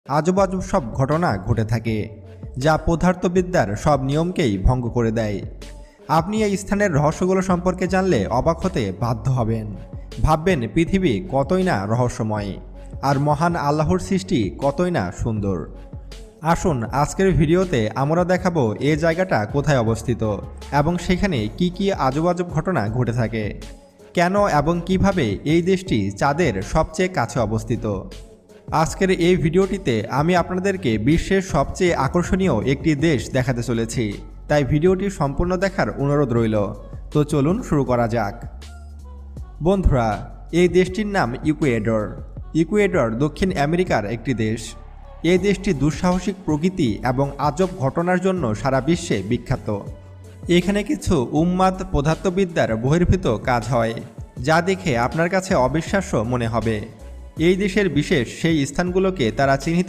আজব আজব সব ঘটনা ঘটে থাকে, যা পদার্থবিদ্যার সব নিয়মকেই ভঙ্গ করে দেয়। আপনি এই স্থানের রহস্যগুলো সম্পর্কে জানলে অবাক হতে বাধ্য হবেন। ভাববেন পৃথিবী কতই না রহস্যময়, আর মহান আল্লাহর সৃষ্টি কতই না সুন্দর। আসুন আজকের ভিডিওতে আমরা দেখাবো এই জায়গাটা কোথায় অবস্থিত এবং সেখানে কি কি আজব আজব ঘটনা ঘটে থাকে, কেন এবং কিভাবে এই দেশটি চাঁদের সবচেয়ে কাছে অবস্থিত। আজকের এই ভিডিওটিতে আমি আপনাদেরকে বিশ্বের সবচেয়ে আকর্ষণীয় একটি দেশ দেখাতে চলেছি, তাই ভিডিওটি সম্পূর্ণ দেখার অনুরোধ রইল। তো চলুন শুরু করা যাক। বন্ধুরা, এই দেশটির নাম ইকুয়েডর। ইকুয়েডর দক্ষিণ আমেরিকার একটি দেশ। এই দেশটি দুঃসাহসিক প্রকৃতি এবং আজব ঘটনার জন্য সারা বিশ্বে বিখ্যাত। এখানে কিছু উন্মাদ পদার্থবিদ্যার বহির্ভূত কাজ হয়, যা দেখে আপনার কাছে অবিশ্বাস্য মনে হবে। এই দেশের বিশেষ সেই স্থানগুলোকে তারা চিহ্নিত